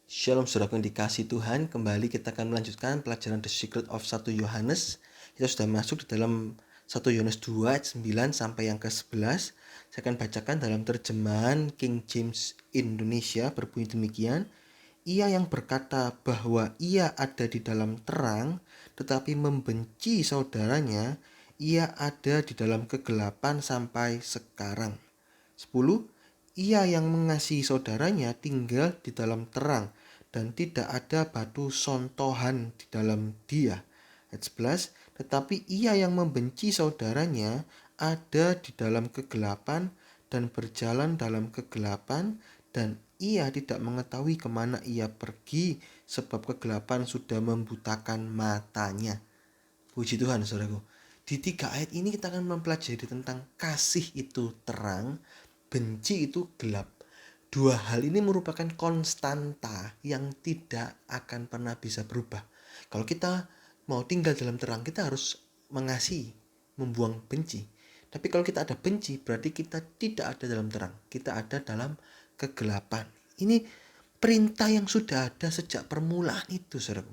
Shalom saudaraku yang dikasih Tuhan, kembali kita akan melanjutkan pelajaran The Secret of 1 Yohanes. Kita sudah masuk di dalam 1 Yohanes 2 ayat 9 sampai yang ke-11. Saya akan bacakan dalam terjemahan King James Indonesia, berbunyi demikian. Ia yang berkata bahwa ia ada di dalam terang, tetapi membenci saudaranya, ia ada di dalam kegelapan sampai sekarang. 10. Ia yang mengasihi saudaranya tinggal di dalam terang dan tidak ada batu sontohan di dalam dia. Ayat 11. Tetapi ia yang membenci saudaranya ada di dalam kegelapan dan berjalan dalam kegelapan dan ia tidak mengetahui kemana ia pergi sebab kegelapan sudah membutakan matanya. Puji Tuhan saudaraku. Di 3 ayat ini kita akan mempelajari tentang kasih itu terang, benci itu gelap. Dua hal ini merupakan konstanta yang tidak akan pernah bisa berubah. Kalau kita mau tinggal dalam terang, kita harus mengasihi, membuang benci. Tapi kalau kita ada benci, berarti kita tidak ada dalam terang. Kita ada dalam kegelapan. Ini perintah yang sudah ada sejak permulaan itu, saudaraku.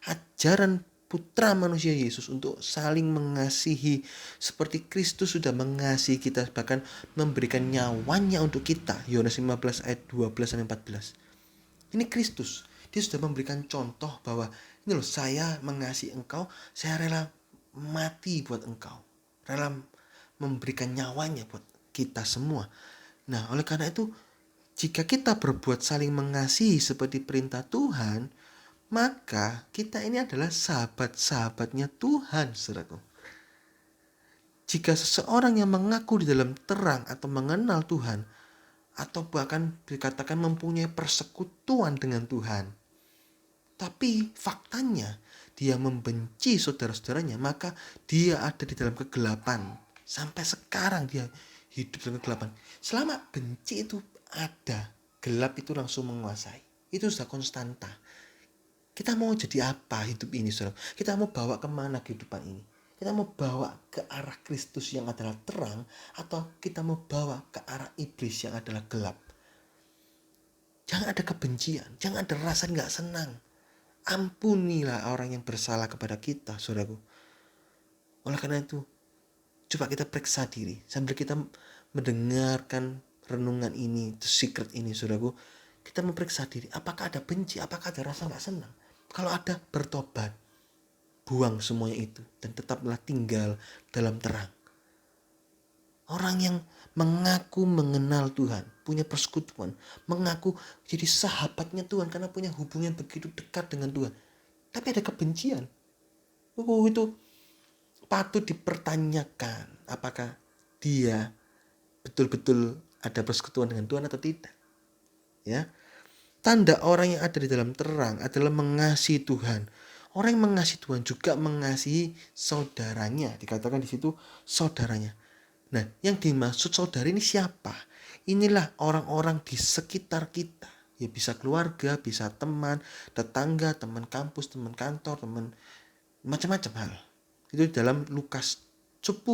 Ajaran Putra manusia Yesus untuk saling mengasihi seperti Kristus sudah mengasihi kita, bahkan memberikan nyawanya untuk kita. Yohanes 15 ayat 12-14. Ini Kristus. Dia sudah memberikan contoh bahwa ini loh, saya mengasihi engkau, saya rela mati buat engkau. Rela memberikan nyawanya buat kita semua. Nah, oleh karena itu, jika kita berbuat saling mengasihi seperti perintah Tuhan, maka kita ini adalah sahabat-sahabatnya Tuhan, saudaraku. Jika seseorang yang mengaku di dalam terang atau mengenal Tuhan, atau bahkan dikatakan mempunyai persekutuan dengan Tuhan, tapi faktanya dia membenci saudara-saudaranya, maka dia ada di dalam kegelapan. Sampai sekarang dia hidup dalam kegelapan. Selama benci itu ada, gelap itu langsung menguasai. Itu sudah konstanta. Kita mau jadi apa hidup ini, saudara? Kita mau bawa kemana kehidupan ini? Kita mau bawa ke arah Kristus yang adalah terang, atau kita mau bawa ke arah iblis yang adalah gelap? Jangan ada kebencian, jangan ada rasa gak senang. Ampunilah orang yang bersalah kepada kita, saudaraku. Oleh karena itu, coba kita periksa diri sambil kita mendengarkan renungan ini, The Secret ini, saudaraku. Kita memeriksa diri, apakah ada benci, apakah ada rasa gak senang. Kalau ada, bertobat, buang semuanya itu, dan tetaplah tinggal dalam terang. Orang yang mengaku mengenal Tuhan, punya persekutuan, mengaku jadi sahabatnya Tuhan karena punya hubungan begitu dekat dengan Tuhan. Tapi ada kebencian. Itu patut dipertanyakan apakah dia betul-betul ada persekutuan dengan Tuhan atau tidak. Ya. Tanda orang yang ada di dalam terang adalah mengasihi Tuhan. Orang yang mengasihi Tuhan juga mengasihi saudaranya. Dikatakan di situ saudaranya. Nah, yang dimaksud saudara ini siapa? Inilah orang-orang di sekitar kita. Ya bisa keluarga, bisa teman, tetangga, teman kampus, teman kantor, teman macam-macam hal. Itu dalam Lukas 10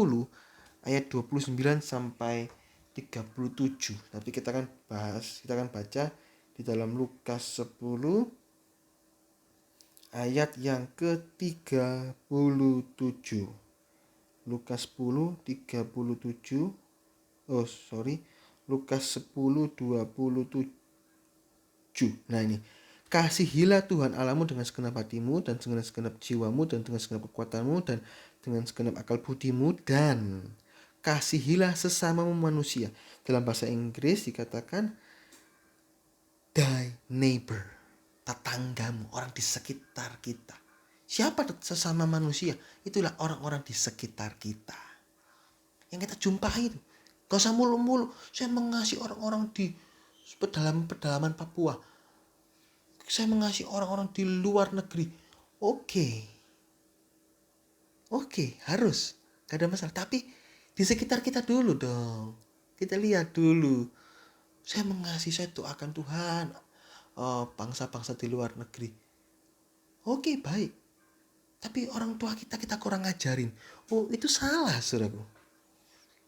ayat 29 sampai 37. Tapi kita akan baca di dalam Lukas 10 ayat yang ke-37. Lukas 10 37. Lukas 10 27. Nah ini, kasihilah Tuhan Allahmu dengan segenap hatimu dan dengan segenap jiwamu dan dengan segenap kekuatanmu dan dengan segenap akal budimu, dan kasihilah sesamamu manusia. Dalam bahasa Inggris dikatakan thy neighbor, tetanggamu, orang di sekitar kita. Siapa sesama manusia? Itulah orang-orang di sekitar kita yang kita jumpai itu. Gak usah mulu-mulu saya mengasihi orang-orang di pedalaman Papua, saya mengasihi orang-orang di luar negeri. Oke, harus, gak ada masalah. Tapi di sekitar kita dulu dong. Kita lihat dulu. Saya mengasihi, saya doakan Tuhan bangsa-bangsa di luar negeri. Oke, baik. Tapi orang tua kita kurang ngajarin. Itu salah, saudaraku.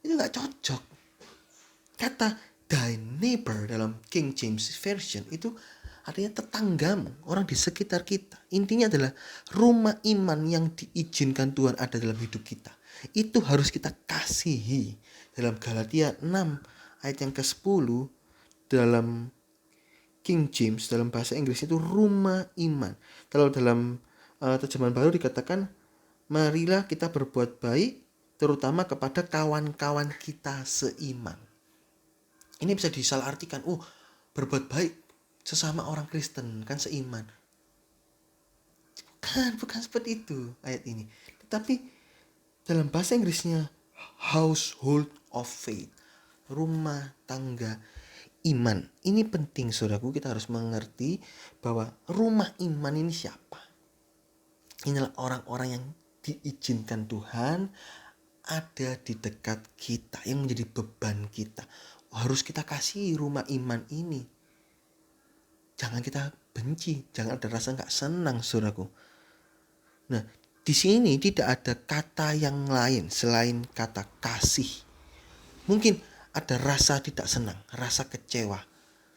Itu gak cocok. Kata thy neighbor dalam King James Version itu artinya tetanggamu, orang di sekitar kita. Intinya adalah rumah iman yang diizinkan Tuhan ada dalam hidup kita. Itu harus kita kasihi. Dalam Galatia 6 ayat yang ke-10 dalam King James, dalam bahasa Inggris itu rumah iman. Kalau dalam terjemahan baru dikatakan, marilah kita berbuat baik terutama kepada kawan-kawan kita seiman. Ini bisa disalahartikan, berbuat baik sesama orang Kristen kan seiman. Bukan seperti itu ayat ini. Tetapi dalam bahasa Inggrisnya household of faith, rumah tangga iman. Ini penting saudaraku, kita harus mengerti bahwa rumah iman ini siapa. Inilah orang-orang yang diizinkan Tuhan ada di dekat kita, yang menjadi beban kita. Harus kita kasih rumah iman ini. Jangan kita benci, jangan ada rasa gak senang saudaraku. Nah, di sini tidak ada kata yang lain selain kata kasih. Mungkin ada rasa tidak senang, rasa kecewa.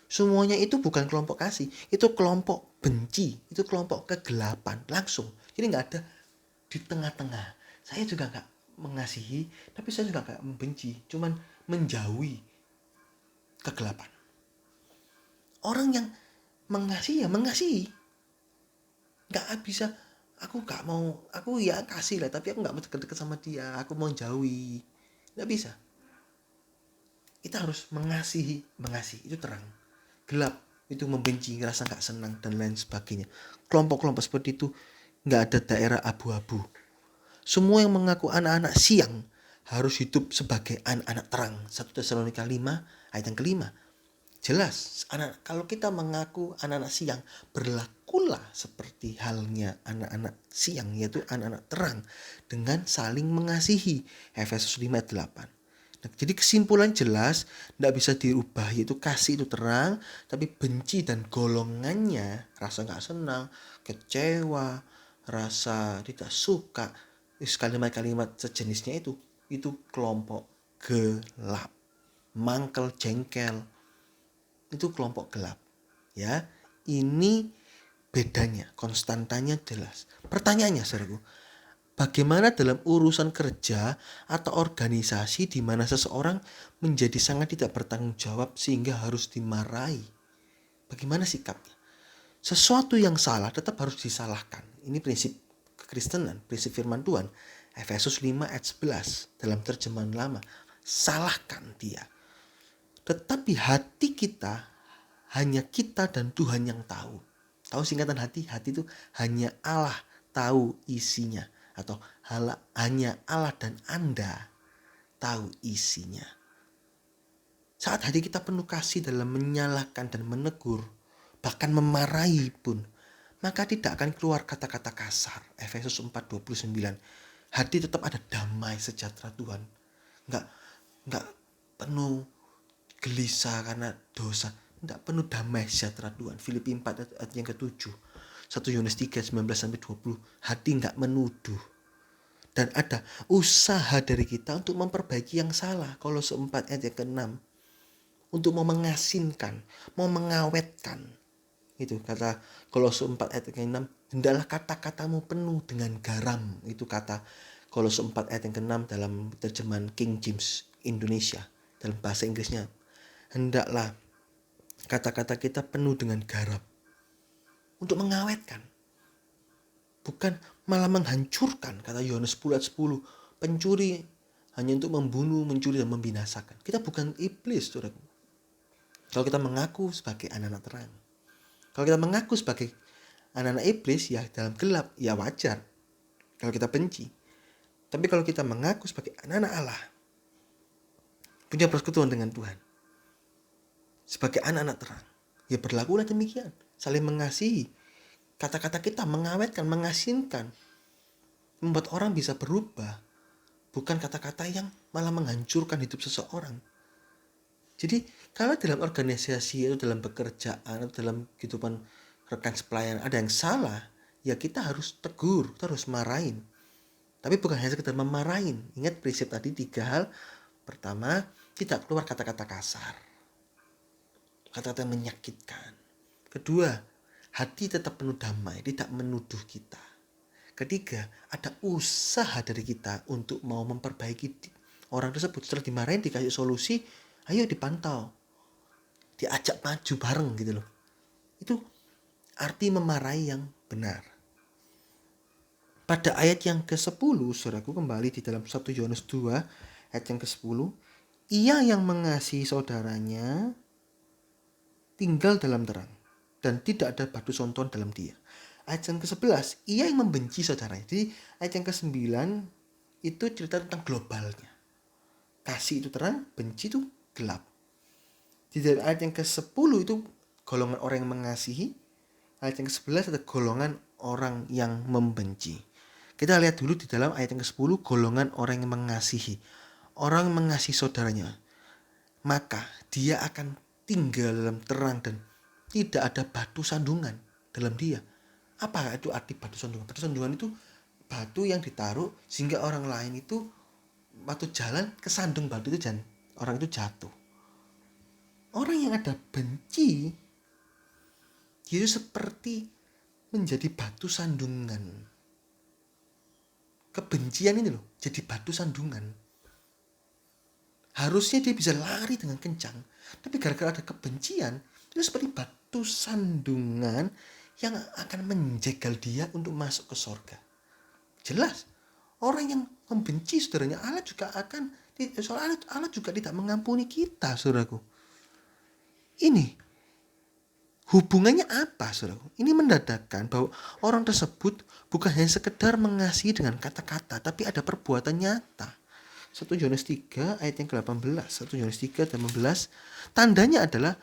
Semuanya itu bukan kelompok kasih, itu kelompok benci, itu kelompok kegelapan langsung. Jadi gak ada di tengah-tengah. Saya juga gak mengasihi, tapi saya juga gak membenci, cuman menjauhi kegelapan. Orang yang mengasihi ya mengasihi. Gak bisa, aku gak mau, aku ya kasih lah, tapi aku gak mau deket-deket sama dia, aku mau jauhi. Gak bisa. Kita harus mengasihi itu terang. Gelap itu membenci, ngerasa gak senang dan lain sebagainya. Kelompok-kelompok seperti itu gak ada daerah abu-abu. Semua yang mengaku anak-anak siang harus hidup sebagai anak-anak terang. 1 Tesalonika 5 ayat yang ke-5. Jelas, kalau kita mengaku anak-anak siang, berlakulah seperti halnya anak-anak siang, yaitu anak-anak terang, dengan saling mengasihi. Efesus 5 ayat 8. Nah, jadi kesimpulan jelas, tidak bisa dirubah, yaitu kasih itu terang, tapi benci dan golongannya, rasa gak senang, kecewa, rasa tidak suka, kalimat-kalimat sejenisnya itu kelompok gelap. Mangkel, jengkel, itu kelompok gelap. Ya, ini bedanya, konstantanya jelas. Pertanyaannya, saudaraku, bagaimana dalam urusan kerja atau organisasi di mana seseorang menjadi sangat tidak bertanggung jawab sehingga harus dimarahi? Bagaimana sikapnya? Sesuatu yang salah tetap harus disalahkan. Ini prinsip kekristenan, prinsip firman Tuhan. Efesus 5 ayat 11 dalam terjemahan lama. Salahkan dia. Tetapi hati kita, hanya kita dan Tuhan yang tahu. Tahu singkatan hati? Hati itu hanya Allah tahu isinya. Atau hanya Allah dan Anda tahu isinya. Saat hati kita penuh kasih dalam menyalahkan dan menegur, bahkan memarahi pun, maka tidak akan keluar kata-kata kasar. Efesus 4:29. Hati tetap ada damai sejahtera Tuhan. Enggak penuh gelisah karena dosa. Enggak penuh damai sejahtera Tuhan. Filipi 4 ayat yang ke-7. 1 Yohanes 3, 19-20. Hati enggak menuduh. Dan ada usaha dari kita untuk memperbaiki yang salah. Kolose 4 ayat yang ke-6. Untuk mau mengasinkan, mau mengawetkan. Itu kata Kolose 4 ayat yang ke-6. Hendaklah kata-katamu penuh dengan garam. Itu kata Kolose 4 ayat yang ke-6 dalam terjemahan King James Indonesia. Dalam bahasa Inggrisnya, hendaklah kata-kata kita penuh dengan garam. Untuk mengawetkan. Bukan malah menghancurkan. Kata Yohanes 10 ayat 10. Pencuri hanya untuk membunuh, mencuri, dan membinasakan. Kita bukan iblis, saudaraku. Kalau kita mengaku sebagai anak-anak terang. Kalau kita mengaku sebagai anak-anak iblis, ya dalam gelap, ya wajar. Kalau kita benci. Tapi kalau kita mengaku sebagai anak-anak Allah, punya persekutuan dengan Tuhan, sebagai anak-anak terang, ya berlakulah demikian. Saling mengasihi. Kata-kata kita mengawetkan, mengasinkan, membuat orang bisa berubah. Bukan kata-kata yang malah menghancurkan hidup seseorang. Jadi kalau dalam organisasi atau dalam pekerjaan atau dalam kehidupan rekan sepelayanan ada yang salah, ya kita harus tegur, kita harus marahin. Tapi bukan hanya sekedar memarahin. Ingat prinsip tadi 3 hal. Pertama, tidak keluar kata-kata kasar. Kata-kata yang menyakitkan. Kedua, hati tetap penuh damai, tidak menuduh kita. Ketiga, ada usaha dari kita untuk mau memperbaiki orang tersebut. Setelah dimarahin, dikasih solusi, ayo dipantau, diajak maju bareng gitu loh. Itu arti memarahi yang benar. Pada ayat yang ke-10, saudaraku, kembali di dalam 1 Yohanes 2 ayat yang ke-10, ia yang mengasihi saudaranya tinggal dalam terang dan tidak ada batu sonton dalam dia. Ayat yang ke-11, ia yang membenci saudaranya. Jadi ayat yang ke-9 itu cerita tentang globalnya. Kasih itu terang, benci itu gelap. Di dalam ayat yang ke-10 itu golongan orang yang mengasihi. Ayat yang ke-11 ada golongan orang yang membenci. Kita lihat dulu di dalam ayat yang ke-10, golongan orang yang mengasihi. Orang yang mengasihi saudaranya, maka dia akan tinggal dalam terang dan tidak ada batu sandungan dalam dia. Apa itu arti batu sandungan? Batu sandungan itu batu yang ditaruh sehingga orang lain itu waktu jalan kesandung batu itu dan orang itu jatuh. Orang yang ada benci, dia seperti menjadi batu sandungan. Kebencian ini loh, jadi batu sandungan. Harusnya dia bisa lari dengan kencang, tapi gara-gara ada kebencian, itu seperti batu sandungan yang akan menjegal dia untuk masuk ke sorga. Jelas, orang yang membenci saudaranya, Allah juga akan, soalnya Allah juga tidak mengampuni kita, saudaraku. Ini hubungannya apa, saudaraku? Ini menandakan bahwa orang tersebut bukan hanya sekedar mengasihi dengan kata-kata, tapi ada perbuatan nyata. 1 Yohanes 3 ayat yang ke-18. 1 Yohanes 3 ayat 18. Tandanya adalah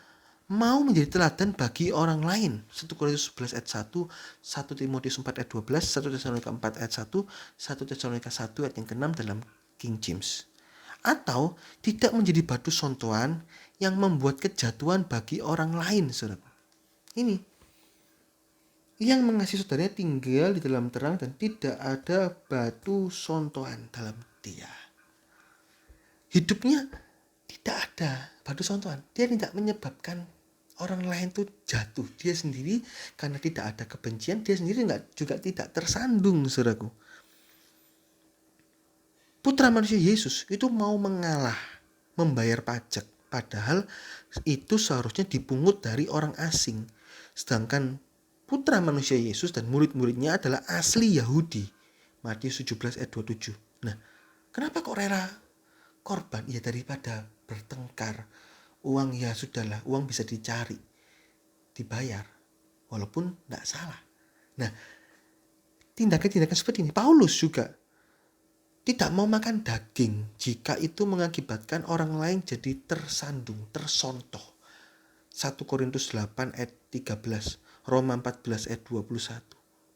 mau menjadi teladan bagi orang lain. 1 Korintus 11 ayat 1, 1 Timotius 4 ayat 12, 1 Tesalonika 4 ayat 1, 1 Tesalonika 1 ayat yang ke-6 dalam King James. Atau tidak menjadi batu sontoan yang membuat kejatuhan bagi orang lain, saudara. Ini yang mengasihi saudaranya tinggal di dalam terang dan tidak ada batu sontoan dalam dia. Hidupnya tidak ada batu sontoan. Dia tidak menyebabkan orang lain itu jatuh. Dia sendiri karena tidak ada kebencian, dia sendiri juga tidak tersandung, saudaraku. Putra manusia Yesus itu mau mengalah, membayar pajak. Padahal itu seharusnya dipungut dari orang asing. Sedangkan putra manusia Yesus dan murid-muridnya adalah asli Yahudi. Matius 17 ayat 27. Nah, kenapa kok rela korban? Ya daripada bertengkar. Uang ya sudahlah, uang bisa dicari, dibayar, walaupun tidak salah. Nah, tindakan-tindakan seperti ini, Paulus juga tidak mau makan daging jika itu mengakibatkan orang lain jadi tersandung, tersontoh. 1 Korintus 8 ayat 13, Roma 14 ayat 21.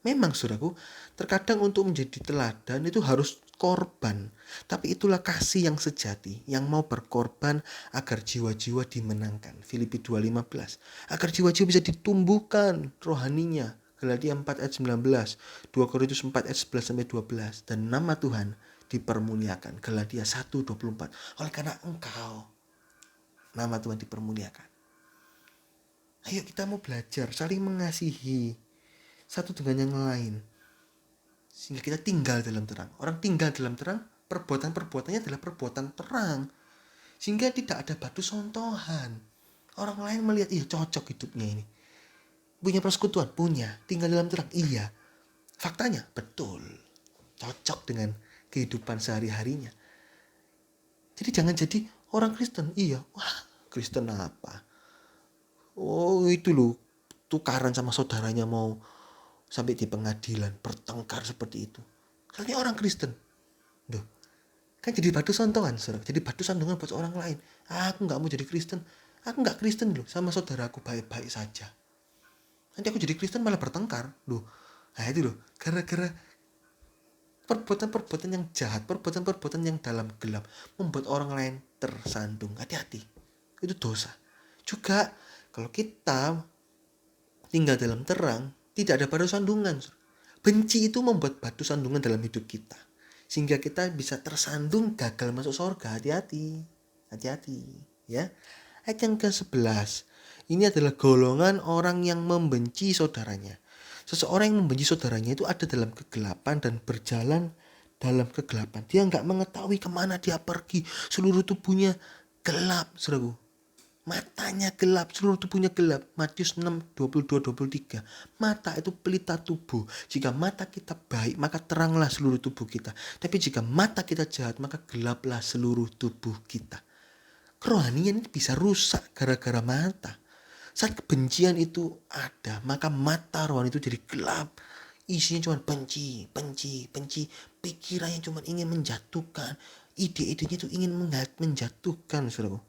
Memang saudaraku, terkadang untuk menjadi teladan itu harus korban. Tapi itulah kasih yang sejati, yang mau berkorban agar jiwa-jiwa dimenangkan. Filipi 2:15. Agar jiwa-jiwa bisa ditumbuhkan rohaninya. Galatia 4 ayat 19, 2 Korintus 4 ayat 11 sampai 12, dan nama Tuhan dipermuliakan. Galatia 1:24. Oleh karena engkau, nama Tuhan dipermuliakan. Ayo kita mau belajar saling mengasihi satu dengan yang lain, sehingga kita tinggal dalam terang. Orang tinggal dalam terang, perbuatan-perbuatannya adalah perbuatan terang, sehingga tidak ada batu sontohan. Orang lain melihat, iya cocok hidupnya ini, punya persekutuan, punya, tinggal dalam terang, iya, faktanya betul, cocok dengan kehidupan sehari-harinya. Jadi jangan jadi orang Kristen, iya, wah Kristen apa? Oh itu loh, tukaran sama saudaranya mau sampai di pengadilan, bertengkar seperti itu. Kalian orang Kristen. Duh, kan jadi batu sontongan, saudara. Jadi batu sandungan buat orang lain. Aku gak mau jadi Kristen. Aku gak Kristen loh, sama saudaraku baik-baik saja. Nanti aku jadi Kristen malah bertengkar. Loh, nah itu loh, gara-gara perbuatan-perbuatan yang jahat, perbuatan-perbuatan yang dalam gelap, membuat orang lain tersandung. Hati-hati, itu dosa. Juga kalau kita tinggal dalam terang, tidak ada batu sandungan. Benci itu membuat batu sandungan dalam hidup kita, sehingga kita bisa tersandung, gagal masuk surga. Hati-hati, hati-hati ya. Ayat yang ke-11, Ini adalah golongan orang yang membenci saudaranya. Seseorang yang membenci saudaranya itu ada dalam kegelapan dan berjalan dalam kegelapan. Dia nggak mengetahui kemana dia pergi. Seluruh tubuhnya gelap, saudaraku. Matanya gelap, seluruh tubuhnya gelap. Matius 6, 22-23. Mata itu pelita tubuh. Jika mata kita baik, maka teranglah seluruh tubuh kita. Tapi jika mata kita jahat, maka gelaplah seluruh tubuh kita. Kerohanian ini bisa rusak gara-gara mata. Saat kebencian itu ada, maka mata rohani itu jadi gelap. Isinya cuma benci, benci, benci. Pikirannya cuma ingin menjatuhkan. Ide-idenya itu ingin menjatuhkan, saudaraku.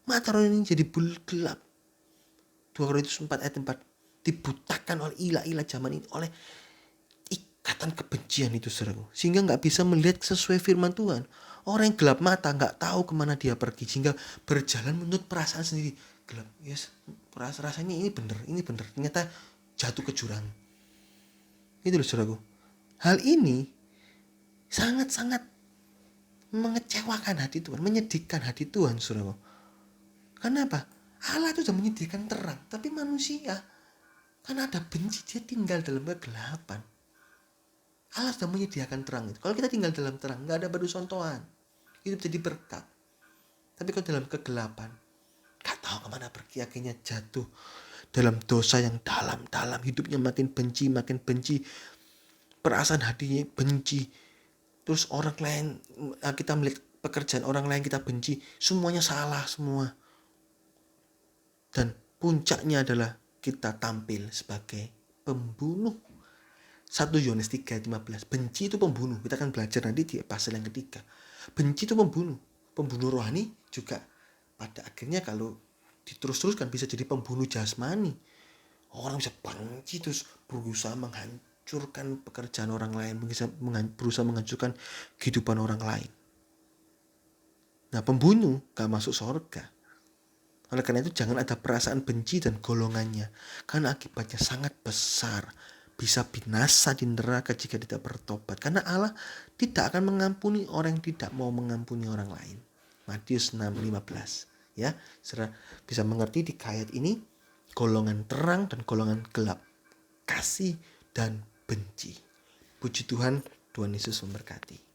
Mata rohani ini jadi gelap. 2 Korintus 4 ayat 4. Dibutakan oleh ilah-ilah zaman ini, oleh ikatan kebencian itu, saudaraku. Sehingga gak bisa melihat sesuai firman Tuhan. Orang yang gelap mata gak tahu kemana dia pergi. Sehingga berjalan menurut perasaan sendiri. Gelap, yes, rasanya ini benar. Ternyata jatuh ke jurang. Itu loh, saudaraku. Hal ini sangat-sangat mengecewakan hati Tuhan. Menyedihkan hati Tuhan, saudaraku. Kenapa? Allah itu sudah menyediakan terang. Tapi manusia, karena ada benci, dia tinggal dalam kegelapan. Allah sudah menyediakan terang itu. Kalau kita tinggal dalam terang, gak ada batu sontohan. Hidup jadi berkat. Tapi kalau dalam kegelapan, gak tahu kemana pergi, akhirnya jatuh dalam dosa yang dalam-dalam. Hidupnya makin benci. Perasaan hatinya benci. Terus orang lain, kita melihat pekerjaan orang lain kita benci. Semuanya salah semua. Dan puncaknya adalah kita tampil sebagai pembunuh. 1 Yohanes 3 ayat 15. Benci itu pembunuh. Kita akan belajar nanti di pasal yang ketiga. Benci itu pembunuh. Pembunuh rohani juga pada akhirnya kalau diterus-teruskan bisa jadi pembunuh jasmani. Orang bisa benci terus berusaha menghancurkan pekerjaan orang lain. Berusaha menghancurkan kehidupan orang lain. Nah, pembunuh gak masuk surga. Oleh karena itu jangan ada perasaan benci dan golongannya. Karena akibatnya sangat besar. Bisa binasa di neraka jika tidak bertobat. Karena Allah tidak akan mengampuni orang yang tidak mau mengampuni orang lain. Matius 6:15. Ya, saudara bisa mengerti di ayat ini golongan terang dan golongan gelap. Kasih dan benci. Puji Tuhan, Tuhan Yesus memberkati.